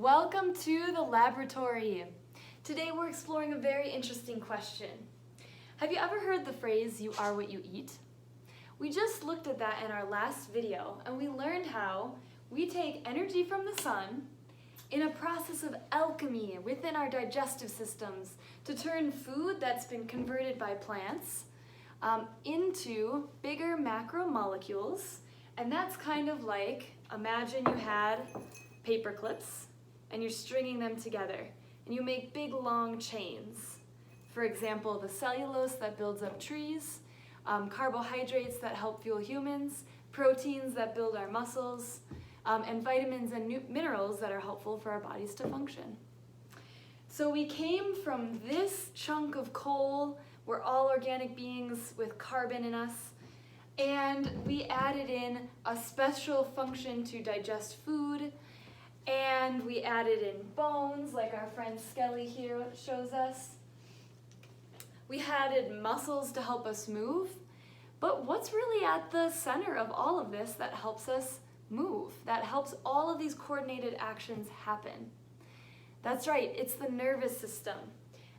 Welcome to the laboratory. Today we're exploring a very interesting question. Have you ever heard the phrase, "You are what you eat"? We just looked at that in our last video and we learned how we take energy from the sun in a process of alchemy within our digestive systems to turn food that's been converted by plants into bigger macromolecules. And that's kind of like, imagine you had paper clips and you're stringing them together and you make big long chains. For example, the cellulose that builds up trees, carbohydrates that help fuel humans, proteins that build our muscles, and vitamins and minerals that are helpful for our bodies to function. So we came from this chunk of coal. We're all organic beings with carbon in us, and we added in a special function to digest food, and we added in bones, like our friend Skelly here shows us. We added muscles to help us move, but what's really at the center of all of this that helps us move, that helps all of these coordinated actions happen? That's right, it's the nervous system,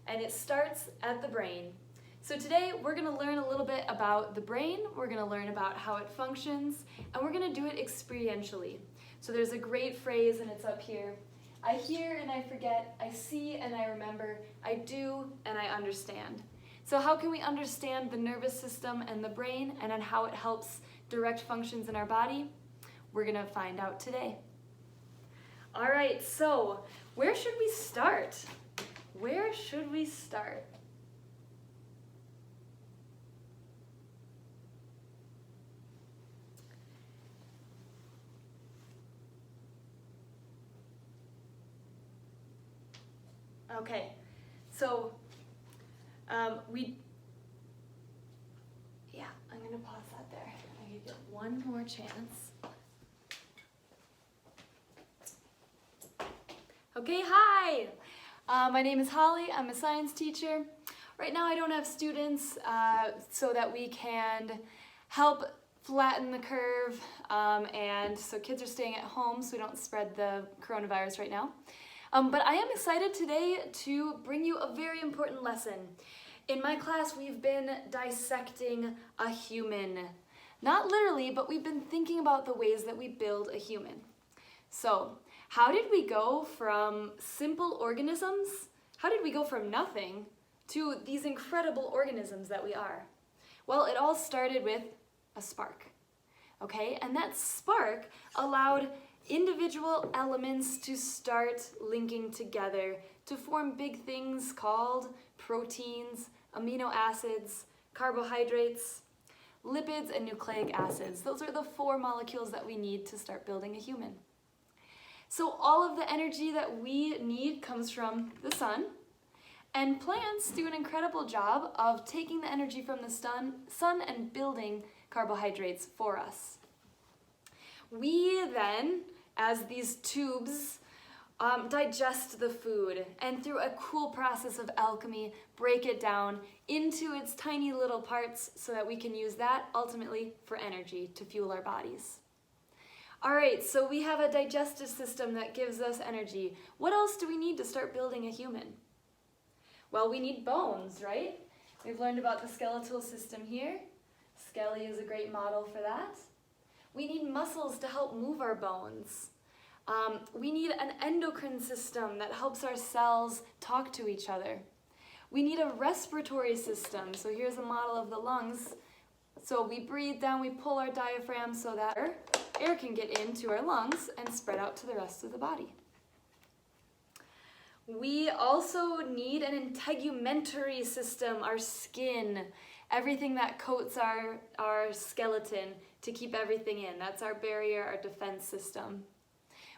and it starts at the brain. So today we're going to learn a little bit about the brain, we're going to learn about how it functions, and we're going to do it experientially. So there's a great phrase, and it's up here. I hear and I forget, I see and I remember, I do and I understand. So how can we understand the nervous system and the brain and then how it helps direct functions in our body? We're going to find out today. All right, so where should we start? Where should we start? Okay, so I'm gonna pause that there. I give you one more chance. Okay, hi! My name is Holly, I'm a science teacher. Right now I don't have students so that we can help flatten the curve, and so kids are staying at home so we don't spread the coronavirus right now. But I am excited today to bring you a very important lesson. In my class, we've been dissecting a human. Not literally, but we've been thinking about the ways that we build a human. So, how did we go from simple organisms? How did we go from nothing to these incredible organisms that we are? Well, it all started with a spark, okay? And that spark allowed individual elements to start linking together to form big things called proteins, amino acids, carbohydrates, lipids, and nucleic acids. Those are the 4 molecules that we need to start building a human. So all of the energy that we need comes from the sun, and plants do an incredible job of taking the energy from the sun and building carbohydrates for us. We then, as these tubes, digest the food, and through a cool process of alchemy, break it down into its tiny little parts so that we can use that ultimately for energy to fuel our bodies. All right, so we have a digestive system that gives us energy. What else do we need to start building a human? Well, we need bones, right? We've learned about the skeletal system here. Skelly is a great model for that. We need muscles to help move our bones. We need an endocrine system that helps our cells talk to each other. We need a respiratory system. So here's a model of the lungs. So we breathe down, we pull our diaphragm so that air can get into our lungs and spread out to the rest of the body. We also need an integumentary system, our skin, everything that coats our skeleton to keep everything in. That's our barrier, our defense system.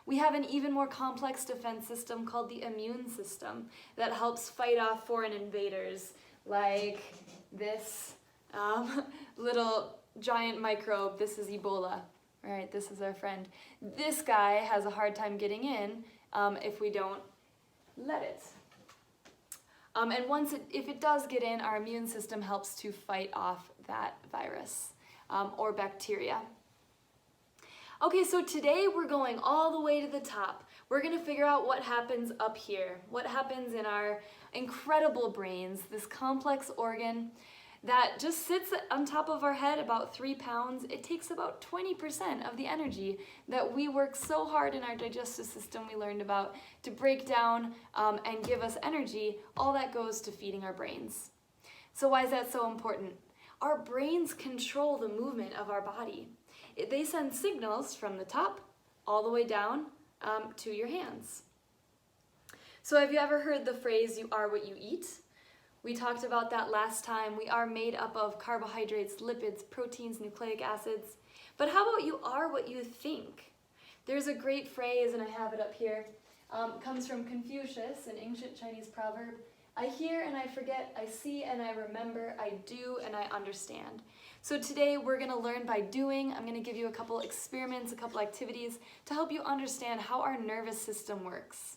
We have an even more complex defense system called the immune system that helps fight off foreign invaders like this little giant microbe. This is Ebola, right? This is our friend. This guy has a hard time getting in if we don't let it. And if it does get in, our immune system helps to fight off that virus or bacteria. Okay, so today we're going all the way to the top. We're gonna figure out what happens up here, what happens in our incredible brains, this complex organ that just sits on top of our head about 3 pounds. It takes about 20% of the energy that we work so hard in our digestive system we learned about to break down and give us energy. All that goes to feeding our brains. So why is that so important? Our brains control the movement of our body. They send signals from the top all the way down to your hands. So have you ever heard the phrase, you are what you eat? We talked about that last time. We are made up of carbohydrates, lipids, proteins, nucleic acids. But how about you are what you think? There's a great phrase, and I have it up here. It comes from Confucius, an ancient Chinese proverb. I hear and I forget, I see and I remember, I do and I understand. So today we're gonna learn by doing. I'm gonna give you a couple experiments, a couple activities to help you understand how our nervous system works.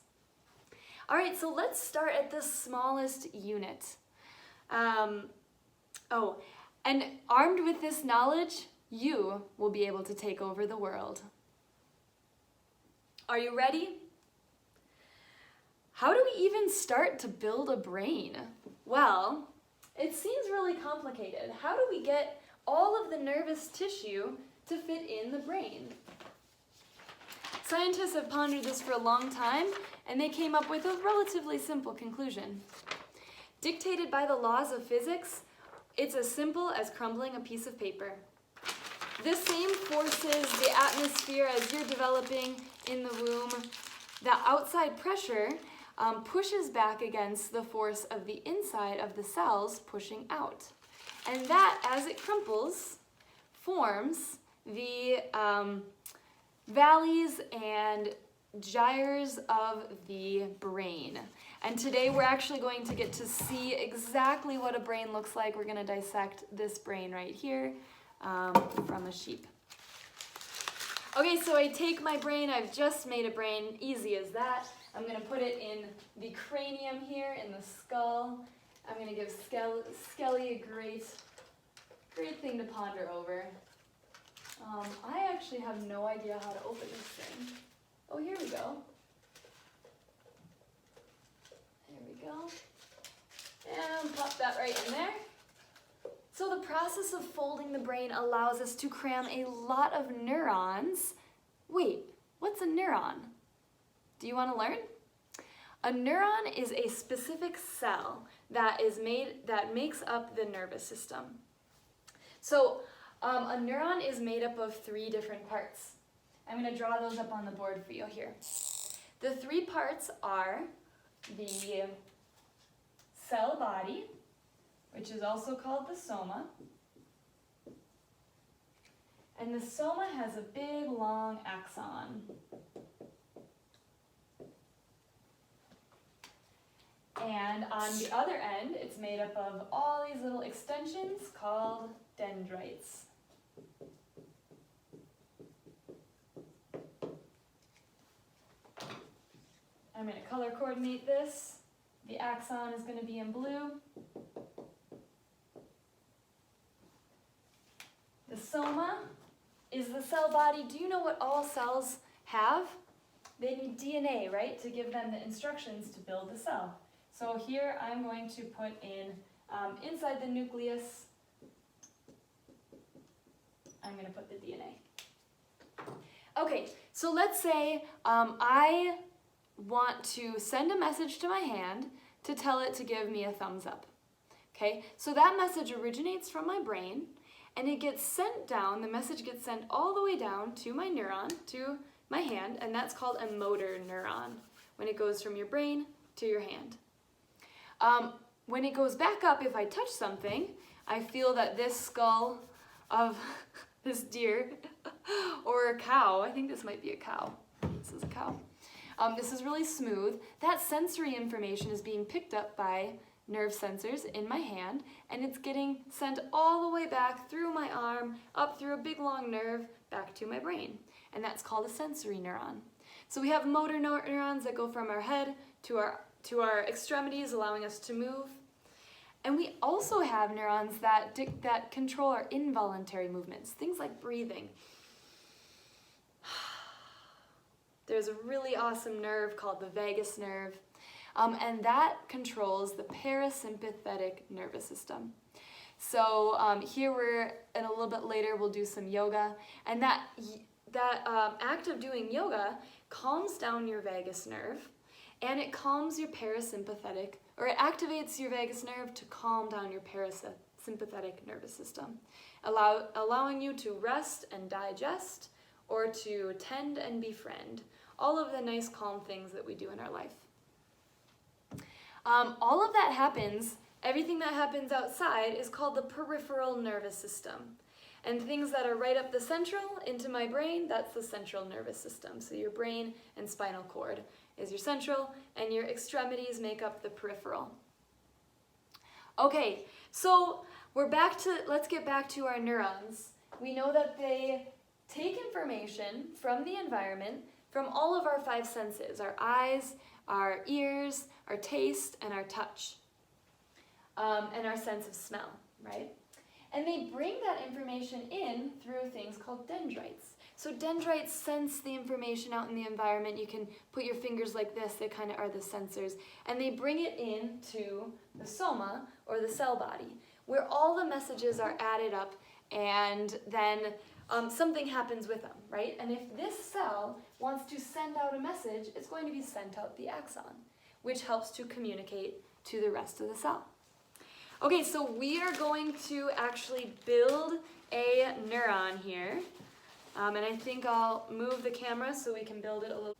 All right, so let's start at the smallest unit. And armed with this knowledge, you will be able to take over the world. Are you ready? How do we even start to build a brain? Well, it seems really complicated. How do we get all of the nervous tissue to fit in the brain? Scientists have pondered this for a long time, and they came up with a relatively simple conclusion. Dictated by the laws of physics, it's as simple as crumbling a piece of paper. The same forces the atmosphere as you're developing in the womb, the outside pressure pushes back against the force of the inside of the cells pushing out. And that, as it crumples, forms the valleys and gyres of the brain. And today we're actually going to get to see exactly what a brain looks like. We're going to dissect this brain right here from a sheep. Okay, so I take my brain. I've just made a brain, easy as that. I'm going to put it in the cranium here, in the skull. I'm going to give Skelly a great thing to ponder over. I actually have no idea how to open this thing. Oh, here we go. There we go. And pop that right in there. So the process of folding the brain allows us to cram a lot of neurons. Wait, what's a neuron? Do you want to learn? A neuron is a specific cell that makes up the nervous system. So a neuron is made up of 3 different parts. I'm going to draw those up on the board for you here. The 3 parts are the cell body, which is also called the soma. And the soma has a big, long axon. And on the other end, it's made up of all these little extensions called dendrites. I'm going to color coordinate this. The axon is going to be in blue. The soma is the cell body. Do you know what all cells have? They need DNA, right, to give them the instructions to build the cell. So here I'm going to put in, inside the nucleus, I'm going to put the DNA. Okay, so let's say I want to send a message to my hand to tell it to give me a thumbs up. Okay, so that message originates from my brain, and it gets sent down, the message gets sent all the way down to my neuron, to my hand, and that's called a motor neuron, when it goes from your brain to your hand. When it goes back up, if I touch something, I feel that this skull of this deer or a cow, I think this might be a cow, this is a cow. This is really smooth. That sensory information is being picked up by nerve sensors in my hand, and it's getting sent all the way back through my arm, up through a big long nerve, back to my brain. And that's called a sensory neuron. So we have motor neurons that go from our head to our extremities, allowing us to move. And we also have neurons that control our involuntary movements, things like breathing. there's a really awesome nerve called the vagus nerve, and that controls the parasympathetic nervous system. So here and a little bit later we'll do some yoga, and that act of doing yoga calms down your vagus nerve, and it calms your parasympathetic, or it activates your vagus nerve to calm down your parasympathetic nervous system, allowing you to rest and digest, or to tend and befriend, all of the nice calm things that we do in our life. All of that happens, everything that happens outside is called the peripheral nervous system. And things that are right up the central into my brain, that's the central nervous system. So your brain and spinal cord is your central, and your extremities make up the peripheral. Okay, so let's get back to our neurons. We know that they take information from the environment, from all of our 5 senses, our eyes, our ears, our taste, and our touch, and our sense of smell, right? And they bring that information in through things called dendrites. So dendrites sense the information out in the environment. You can put your fingers like this, they kind of are the sensors, and they bring it into the soma, or the cell body, where all the messages are added up, and then something happens with them, right? And if this cell wants to send out a message, it's going to be sent out the axon, which helps to communicate to the rest of the cell. Okay, so we are going to actually build a neuron here, and I think I'll move the camera so we can build it a little.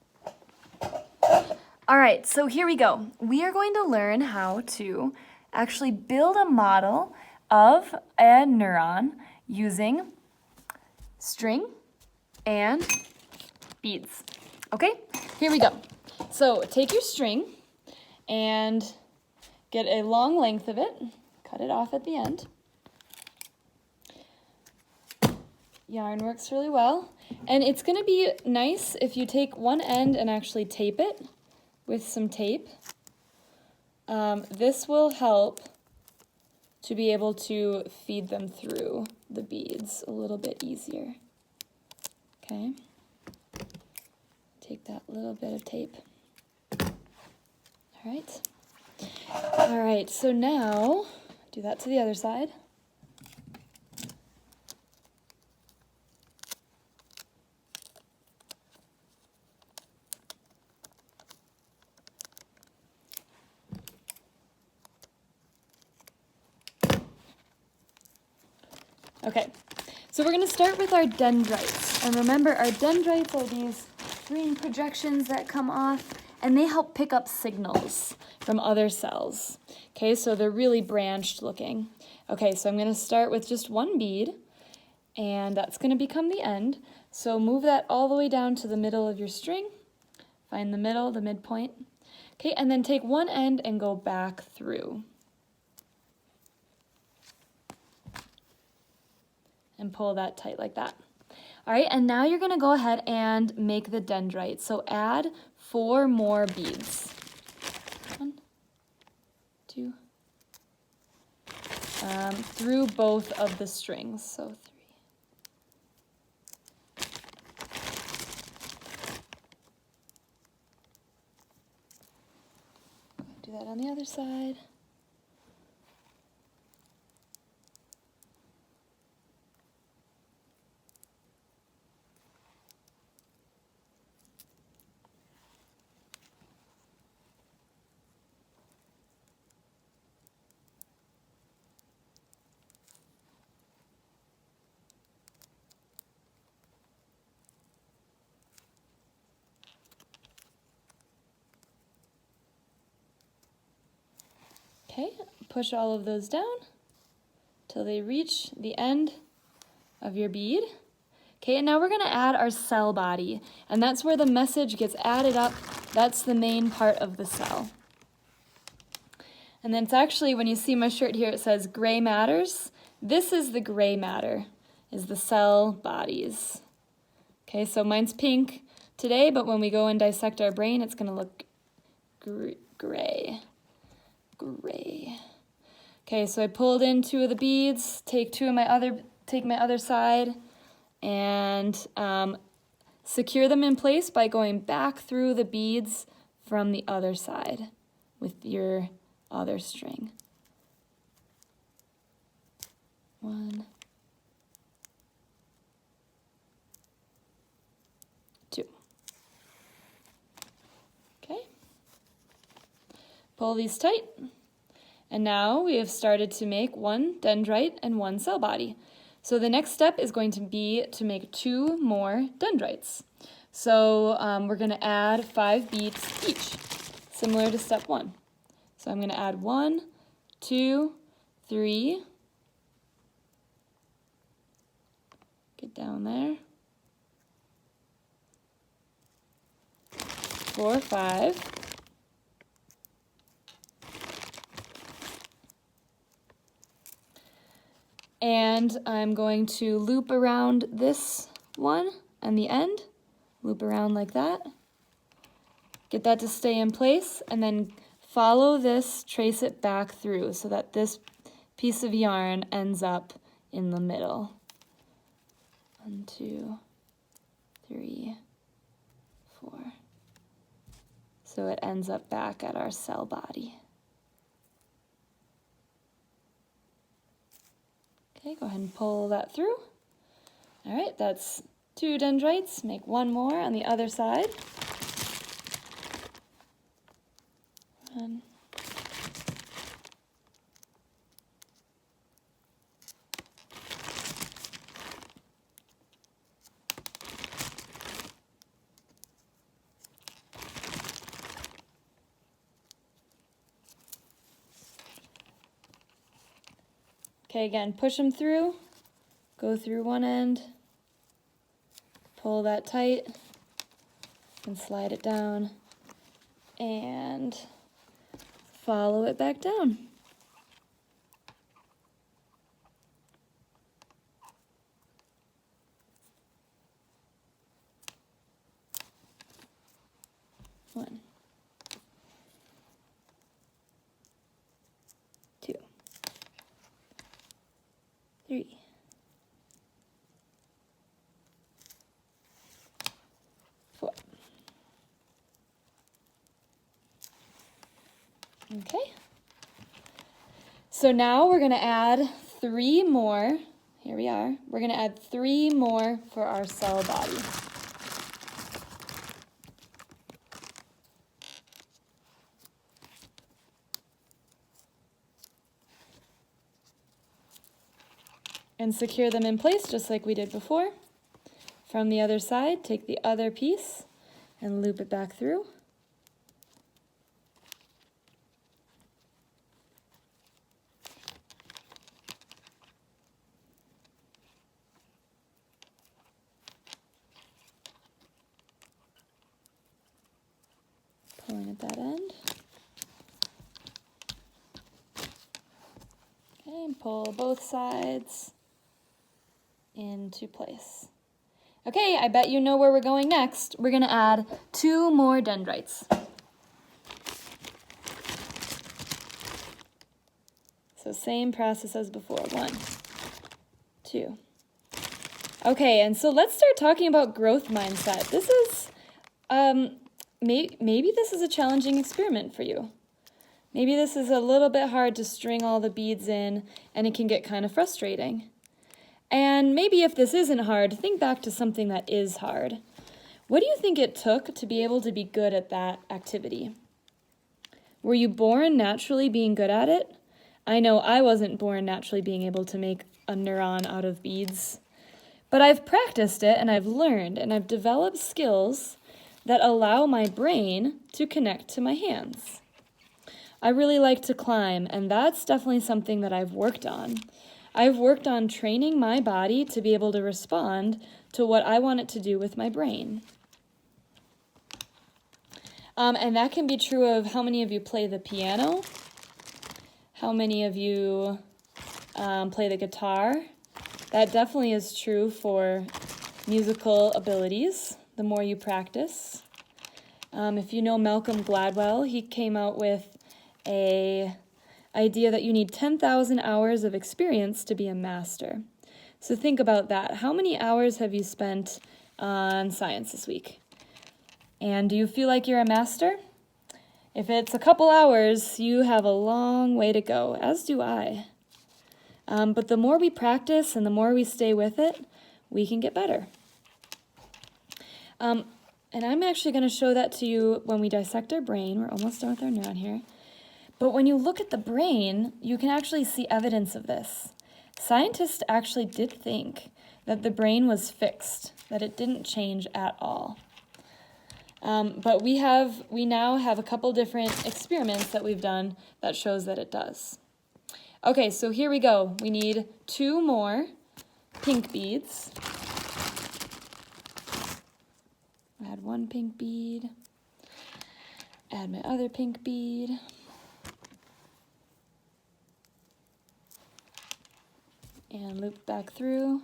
All right, so here we go. We are going to learn how to actually build a model of a neuron using string and beads. Okay, here we go. So take your string and get a long length of it, cut it off at the end. Yarn works really well, and it's going to be nice if you take one end and actually tape it with some tape. This will help to be able to feed them through the beads a little bit easier. Okay, take that little bit of tape. All right, so now do that to the other side. Okay, so we're going to start with our dendrites. And remember, our dendrites are these green projections that come off, and they help pick up signals from other cells. Okay, so they're really branched looking. Okay, so I'm going to start with just one bead, and that's going to become the end. So move that all the way down to the middle of your string. Find the middle, the midpoint. Okay, and then take one end and go back through. And pull that tight like that. All right, and now you're gonna go ahead and make the dendrite. So add 4 more beads. 1, 2, through both of the strings, so 3. Do that on the other side. Okay, push all of those down till they reach the end of your bead. Okay, and now we're going to add our cell body, and that's where the message gets added up. That's the main part of the cell. And then it's actually, when you see my shirt here, it says gray matters. This is the gray matter, is the cell bodies. Okay, so mine's pink today, but when we go and dissect our brain, it's going to look gray. Gray. Okay, so I pulled in 2 of the beads, take my other side, and Secure them in place by going back through the beads from the other side with your other string. 1, 2. Okay. Pull these tight. And now we have started to make one dendrite and one cell body. So the next step is going to be to make 2 more dendrites. So we're going to add 5 beads each, similar to step 1. So I'm going to add 1, 2, 3. Get down there. 4, 5. And I'm going to loop around this one and the end, loop around like that. Get that to stay in place, and then follow this, trace it back through so that this piece of yarn ends up in the middle. 1, 2, 3, 4. So it ends up back at our cell body. Okay, go ahead and pull that through. All right, that's 2 dendrites. Make 1 more on the other side. 1. Okay, again, push them through, go through one end, pull that tight, and slide it down, and follow it back down. One, 2, 3, 4. Okay. So now we're going to add 3 more. Here we are. We're going to add 3 more for our cell body. And secure them in place just like we did before. From the other side, take the other piece and loop it back through. Pulling at that end. Okay, and pull both sides into place. Okay, I bet you know where we're going next. We're going to add 2 more dendrites. So same process as before. 1, 2. Okay, and so let's start talking about growth mindset. This is, maybe this is a challenging experiment for you. Maybe this is a little bit hard to string all the beads in, and it can get kind of frustrating. And maybe if this isn't hard, think back to something that is hard. What do you think it took to be able to be good at that activity? Were you born naturally being good at it? I know I wasn't born naturally being able to make a neuron out of beads. But I've practiced it, and I've learned, and I've developed skills that allow my brain to connect to my hands. I really like to climb, and that's definitely something that I've worked on. I've worked on training my body to be able to respond to what I want it to do with my brain. And that can be true of how many of you play the piano, how many of you play the guitar. That definitely is true for musical abilities, the more you practice. If you know Malcolm Gladwell, he came out with an idea that you need 10,000 hours of experience to be a master. So think about that. How many hours have you spent on science this week. And do you feel like you're a master? If it's a couple hours, you have a long way to go, as do I. But the more we practice and the more we stay with it, we can get better. And I'm actually going to show that to you when we dissect our brain. We're almost done with our neuron here. But when you look at the brain, you can actually see evidence of this. Scientists actually did think that the brain was fixed, that it didn't change at all. But we now have a couple different experiments that we've done that shows that it does. Okay, so here we go. We need 2 more pink beads. Add 1 pink bead. Add my other pink bead. And loop back through.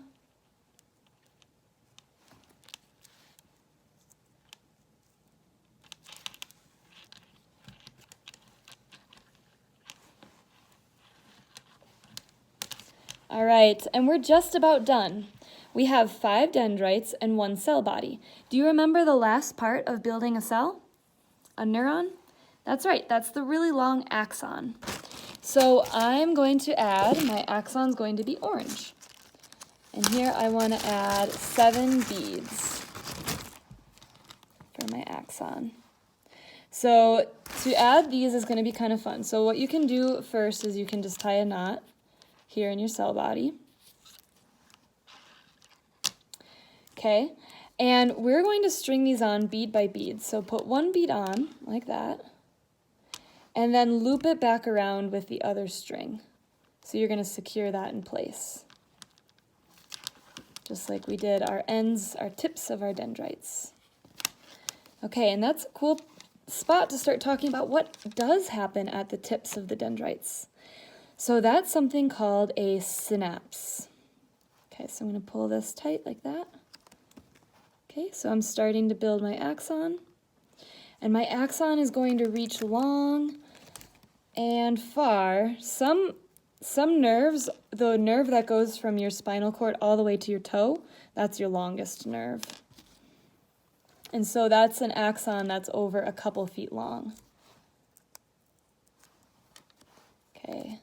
All right, and we're just about done. We have 5 dendrites and 1 cell body. Do you remember the last part of building a cell? A neuron? That's right, that's the really long axon. So I'm going to add, my axon's going to be orange. And here I want to add 7 beads for my axon. So to add these is going to be kind of fun. So what you can do first is you can just tie a knot here in your cell body. Okay, and we're going to string these on bead by bead. So put 1 bead on, like that, and then loop it back around with the other string. So you're going to secure that in place, just like we did our ends, our tips of our dendrites. Okay, and that's a cool spot to start talking about what does happen at the tips of the dendrites. So that's something called a synapse. Okay, so I'm going to pull this tight like that. Okay, so I'm starting to build my axon. And my axon is going to reach long and far. Some nerves, the nerve that goes from your spinal cord all the way to your toe, that's your longest nerve. And so that's an axon that's over a couple feet long. Okay,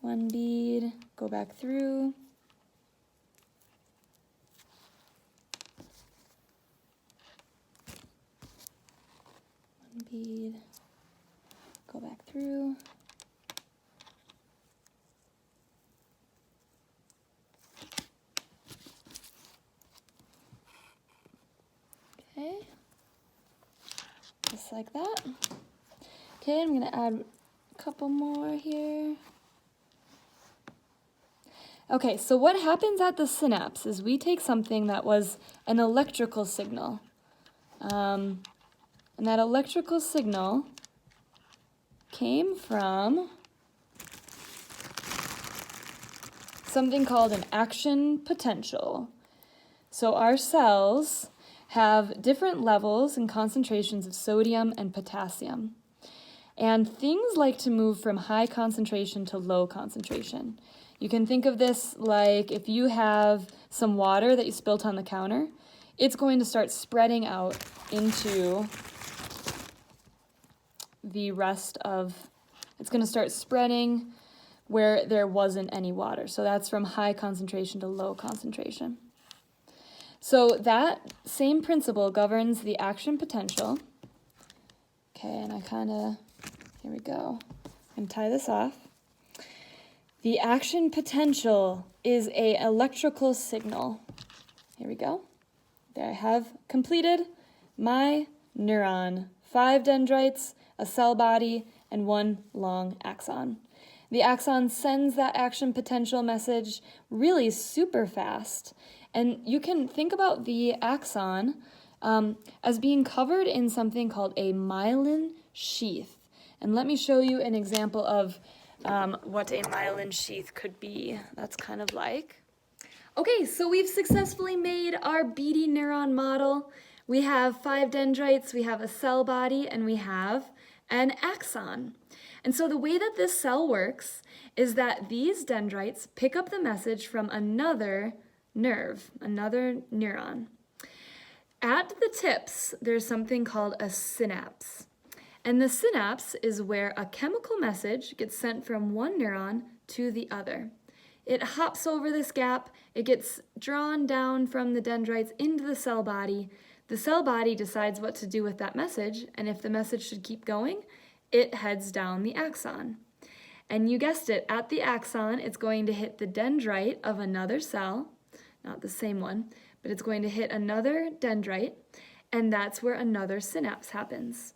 1 bead, go back through. Bead, go back through. Okay, just like that. Okay, I'm going to add a couple more here. Okay, so what happens at the synapse is we take something that was an electrical signal. And that electrical signal came from something called an action potential. So our cells have different levels and concentrations of sodium and potassium. And things like to move from high concentration to low concentration. You can think of this like if you have some water that you spilt on the counter, it's going to start spreading out into the rest of, it's going to start spreading where there wasn't any water. So that's from high concentration to low concentration. So that same principle governs the action potential. Okay, and here we go. I'm going to tie this off. The action potential is an electrical signal. Here we go. There I have completed my neuron. 5 dendrites, a cell body, and 1 long axon. The axon sends that action potential message really super fast. And you can think about the axon as being covered in something called a myelin sheath. And let me show you an example of what a myelin sheath could be. That's kind of like. Okay, so we've successfully made our beady neuron model. We have 5 dendrites, we have a cell body, and we have an axon. And so the way that this cell works is that these dendrites pick up the message from another nerve, another neuron. At the tips, there's something called a synapse. And the synapse is where a chemical message gets sent from one neuron to the other. It hops over this gap, it gets drawn down from the dendrites into the cell body. The cell body decides what to do with that message, and if the message should keep going, it heads down the axon. And you guessed it, at the axon, it's going to hit the dendrite of another cell, not the same one, but it's going to hit another dendrite, and that's where another synapse happens.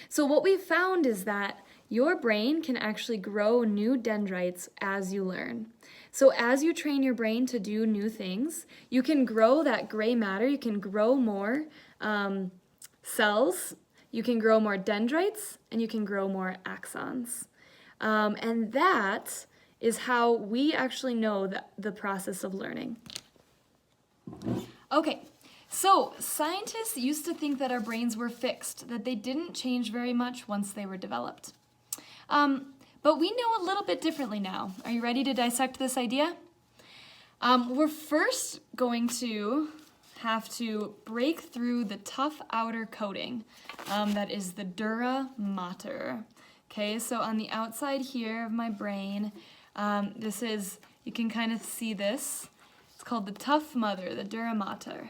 So what we've found is that your brain can actually grow new dendrites as you learn. So as you train your brain to do new things, you can grow that gray matter, you can grow more cells, you can grow more dendrites, and you can grow more axons. And that is how we actually know the process of learning. Okay, so scientists used to think that our brains were fixed, that they didn't change very much once they were developed. But we know a little bit differently now. Are you ready to dissect this idea? We're first going to have to break through the tough outer coating that is the dura mater. Okay, so on the outside here of my brain, you can kind of see this. It's called the tough mother, the dura mater.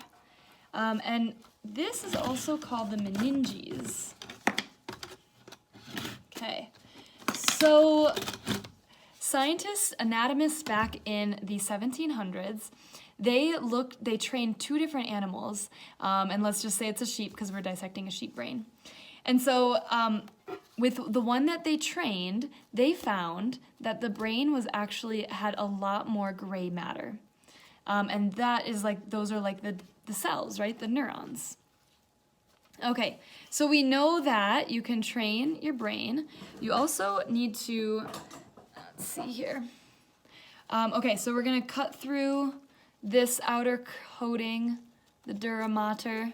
And this is also called the meninges. Okay, so scientists, anatomists back in the 1700s, they trained two different animals, and let's just say it's a sheep because we're dissecting a sheep brain. And so with the one that they trained, they found that the brain had a lot more gray matter. And that is those are like the cells, right? The neurons. Okay, so we know that you can train your brain. You also need to, let's see here. Okay, so we're gonna cut through this outer coating, the dura mater.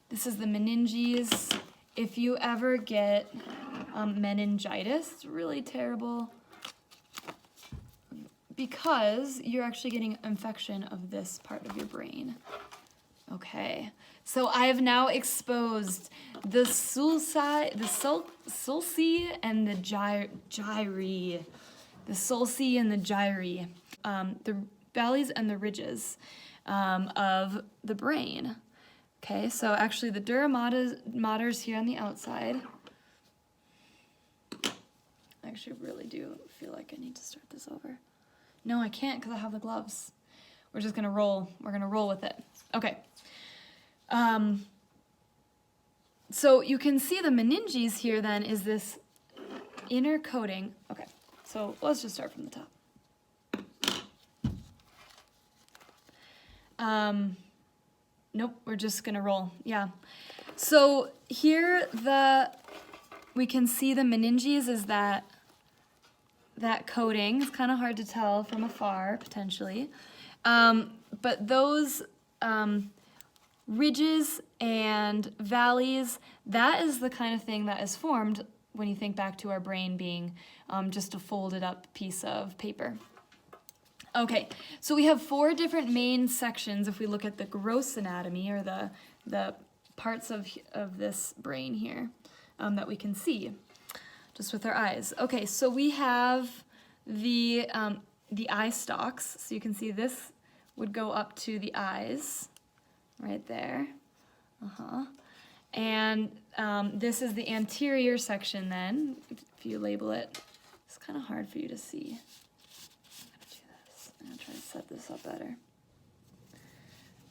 This is the meninges. If you ever get meningitis, it's really terrible because you're actually getting infection of this part of your brain. Okay, so I have now exposed the sulci and the gyri. The sulci and the gyri, the valleys and the ridges of the brain. Okay, so actually the dura mater's here on the outside. I actually really do feel like I need to start this over. No, I can't because I have the gloves. We're just gonna roll. We're gonna roll with it. Okay. So you can see the meninges here then is this inner coating. Okay, so let's just start from the top. Nope, we're just gonna roll, yeah. So here we can see the meninges is that coating. It's kind of hard to tell from afar, potentially. But those ridges and valleys, that is the kind of thing that is formed when you think back to our brain being just a folded up piece of paper. Okay, so we have 4 different main sections if we look at the gross anatomy, or the parts of this brain here that we can see just with our eyes. Okay, so we have the eye stalks. So you can see this would go up to the eyes right there. And this is the anterior section then, if you label it. It's kind of hard for you to see. I'm gonna try to set this up better.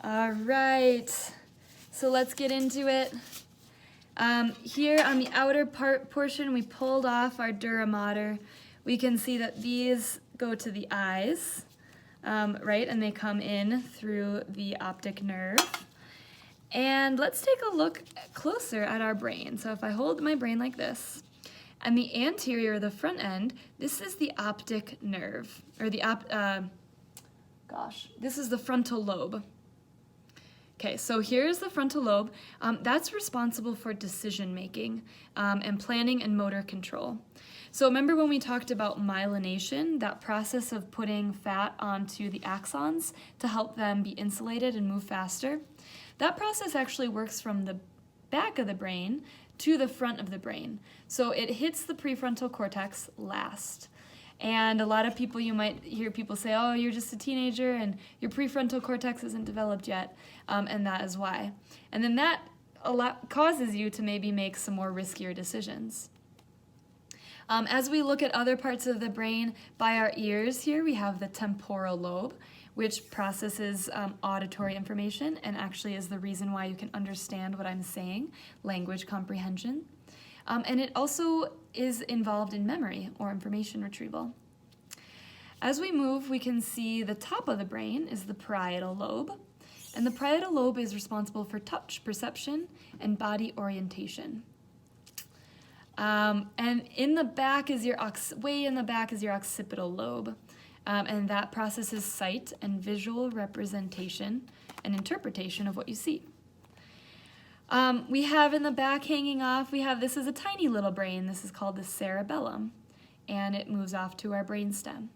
All right, so let's get into it. Here on the outer portion, we pulled off our dura mater. We can see that these go to the eyes, right? And they come in through the optic nerve. And let's take a look closer at our brain. So if I hold my brain like this, and the anterior, the front end, this is the optic nerve, or this is the frontal lobe. Okay, so here's the frontal lobe. That's responsible for decision making and planning and motor control. So remember when we talked about myelination, that process of putting fat onto the axons to help them be insulated and move faster? That process actually works from the back of the brain to the front of the brain. So it hits the prefrontal cortex last. And a lot of people, you might hear people say, oh, you're just a teenager and your prefrontal cortex isn't developed yet, and that is why. And then that causes you to maybe make some more riskier decisions. As we look at other parts of the brain, by our ears here, we have the temporal lobe, which processes auditory information and actually is the reason why you can understand what I'm saying, language comprehension. And it also is involved in memory or information retrieval. As we move, we can see the top of the brain is the parietal lobe. And the parietal lobe is responsible for touch perception and body orientation. And in the back is way in the back is your occipital lobe. And that processes sight and visual representation and interpretation of what you see. We have in the back hanging off, this is a tiny little brain. This is called the cerebellum, and it moves off to our brainstem.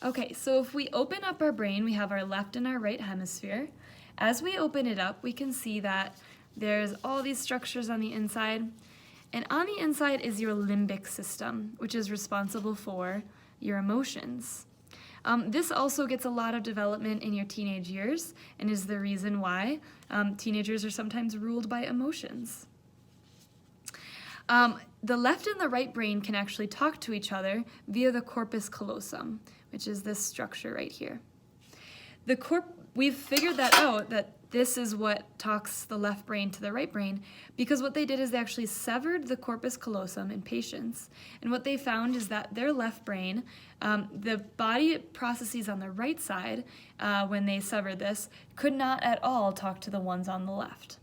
Okay, so if we open up our brain, we have our left and our right hemisphere. As we open it up, we can see that there's all these structures on the inside, and on the inside is your limbic system, which is responsible for your emotions. This also gets a lot of development in your teenage years and is the reason why teenagers are sometimes ruled by emotions. The left and the right brain can actually talk to each other via the corpus callosum, which is this structure right here. We've figured that out, that this is what talks the left brain to the right brain, because what they did is they actually severed the corpus callosum in patients, and what they found is that their left brain, the body processes on the right side, when they severed this, could not at all talk to the ones on the left.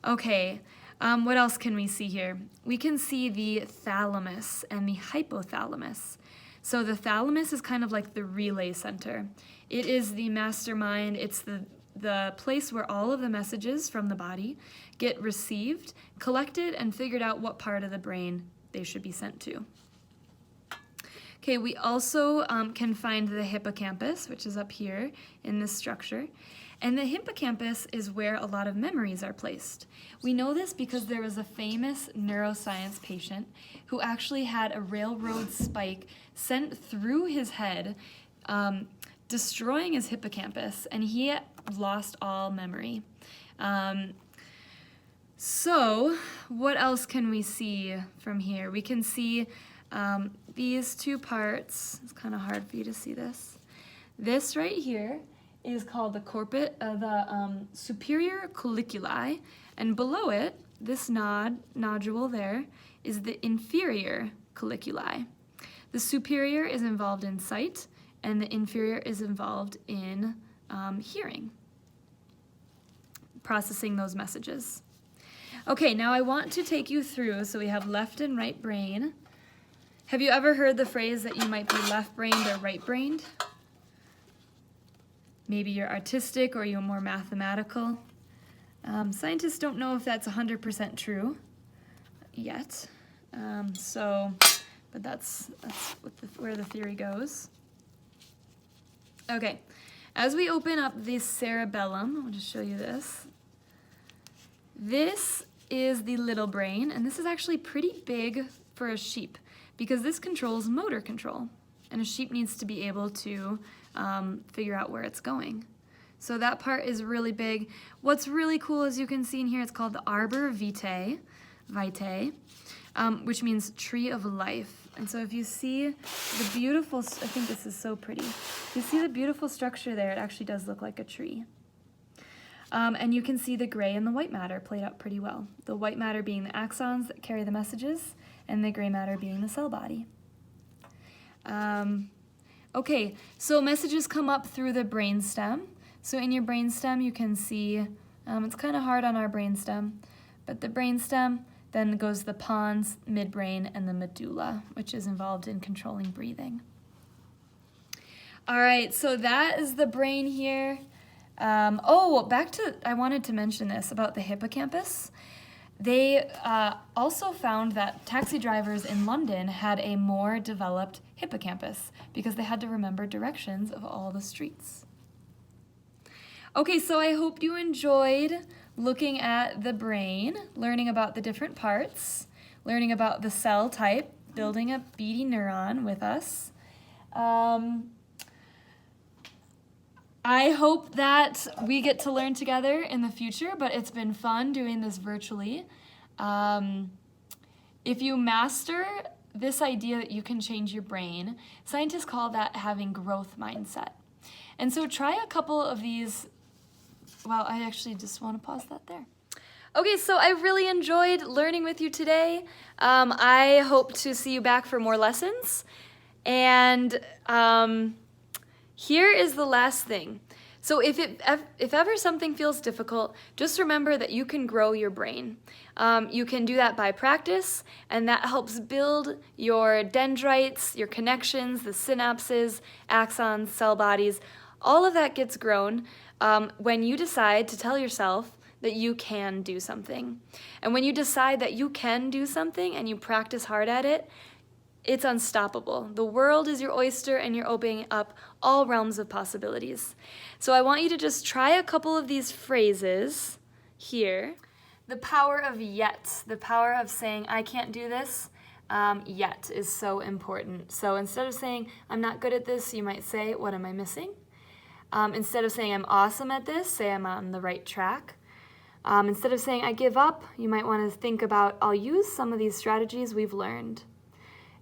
Okay, what else can we see here? We can see the thalamus and the hypothalamus. So the thalamus is kind of like the relay center. It is the mastermind, it's the place where all of the messages from the body get received, collected, and figured out what part of the brain they should be sent to. Okay, we also can find the hippocampus, which is up here in this structure. And the hippocampus is where a lot of memories are placed. We know this because there was a famous neuroscience patient who actually had a railroad spike sent through his head, destroying his hippocampus, and he lost all memory. So what else can we see from here? We can see these two parts. It's kind of hard for you to see this. This right here is called the superior colliculi, and below it, this nodule there, is the inferior colliculi. The superior is involved in sight, and the inferior is involved in hearing, processing those messages. Okay, now I want to take you through, so we have left and right brain. Have you ever heard the phrase that you might be left-brained or right-brained? Maybe you're artistic or you're more mathematical. Scientists don't know if that's 100% true yet. But that's where the theory goes. Okay, as we open up the cerebellum, I'll just show you this. This is the little brain, and this is actually pretty big for a sheep because this controls motor control, and a sheep needs to be able to figure out where it's going. So that part is really big. What's really cool, as you can see in here, it's called the arbor vitae, which means tree of life. And so if you see the beautiful, I think this is so pretty. You see the beautiful structure there, it actually does look like a tree. And you can see the gray and the white matter played out pretty well. The white matter being the axons that carry the messages, and the gray matter being the cell body. Okay, so messages come up through the brainstem. So in your brainstem you can see, it's kind of hard on our brainstem, but the brainstem, then goes the pons, midbrain, and the medulla, which is involved in controlling breathing. All right, so that is the brain here. I wanted to mention this about the hippocampus. They also found that taxi drivers in London had a more developed hippocampus because they had to remember directions of all the streets. Okay, so I hope you enjoyed looking at the brain, learning about the different parts, learning about the cell type, building a beady neuron with us. I hope that we get to learn together in the future, but it's been fun doing this virtually. If you master this idea that you can change your brain, scientists call that having growth mindset. And so try a couple of these. Well, I actually just want to pause that there. Okay, so I really enjoyed learning with you today. I hope to see you back for more lessons. And here is the last thing. So if ever something feels difficult, just remember that you can grow your brain. You can do that by practice, and that helps build your dendrites, your connections, the synapses, axons, cell bodies. All of that gets grown when you decide to tell yourself that you can do something. And when you decide that you can do something and you practice hard at it, it's unstoppable. The world is your oyster and you're opening up all realms of possibilities. So I want you to just try a couple of these phrases here. The power of yet, the power of saying, I can't do this, yet is so important. So instead of saying, I'm not good at this, you might say, what am I missing? Instead of saying, I'm awesome at this, say I'm on the right track. Instead of saying, I give up, you might want to think about, I'll use some of these strategies we've learned.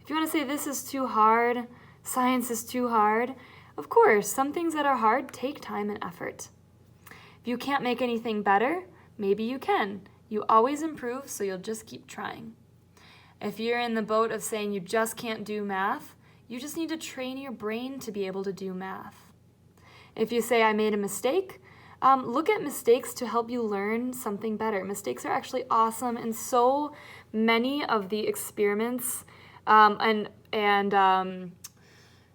If you want to say this is too hard, science is too hard, of course, some things that are hard take time and effort. If you can't make anything better, maybe you can. You always improve, so you'll just keep trying. If you're in the boat of saying you just can't do math, you just need to train your brain to be able to do math. If you say I made a mistake, look at mistakes to help you learn something better. Mistakes are actually awesome, and so many of the experiments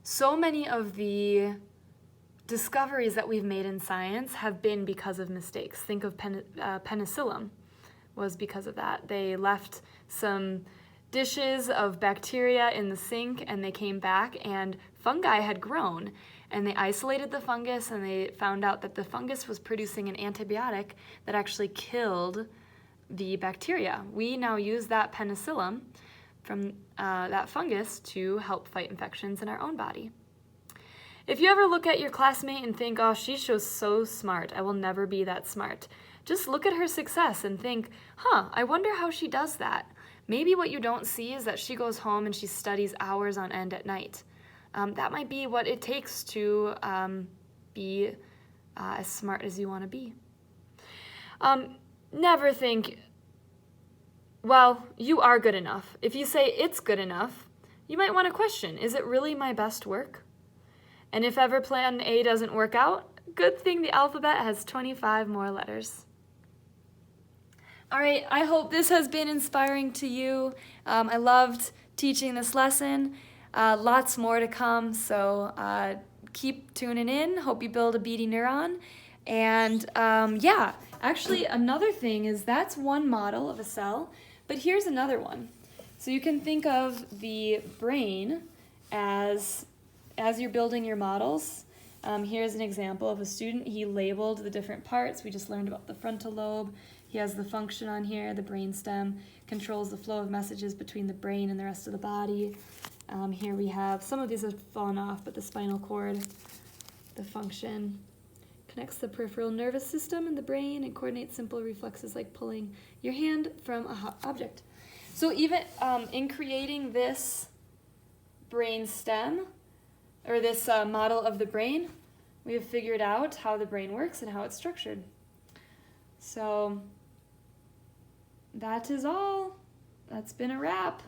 so many of the discoveries that we've made in science have been because of mistakes. Think of penicillin was because of that. They left some dishes of bacteria in the sink and they came back and fungi had grown. And they isolated the fungus and they found out that the fungus was producing an antibiotic that actually killed the bacteria. We now use that penicillin from that fungus to help fight infections in our own body. If you ever look at your classmate and think, oh, she's so smart, I will never be that smart, just look at her success and think, I wonder how she does that. Maybe what you don't see is that she goes home and she studies hours on end at night. That might be what it takes to be as smart as you want to be. Never think, well, you are good enough. If you say it's good enough, you might want to question, is it really my best work? And if ever plan A doesn't work out, good thing the alphabet has 25 more letters. All right, I hope this has been inspiring to you. I loved teaching this lesson. Lots more to come, so keep tuning in. Hope you build a beady neuron. And actually another thing is that's one model of a cell, but here's another one. So you can think of the brain as you're building your models. Here's an example of a student. He labeled the different parts. We just learned about the frontal lobe. He has the function on here. The brainstem controls the flow of messages between the brain and the rest of the body. Here we have, some of these have fallen off, but the spinal cord, the function, connects the peripheral nervous system and the brain and coordinates simple reflexes like pulling your hand from a hot object. So even in creating this brain stem, or this model of the brain, we have figured out how the brain works and how it's structured. So that is all. That's been a wrap.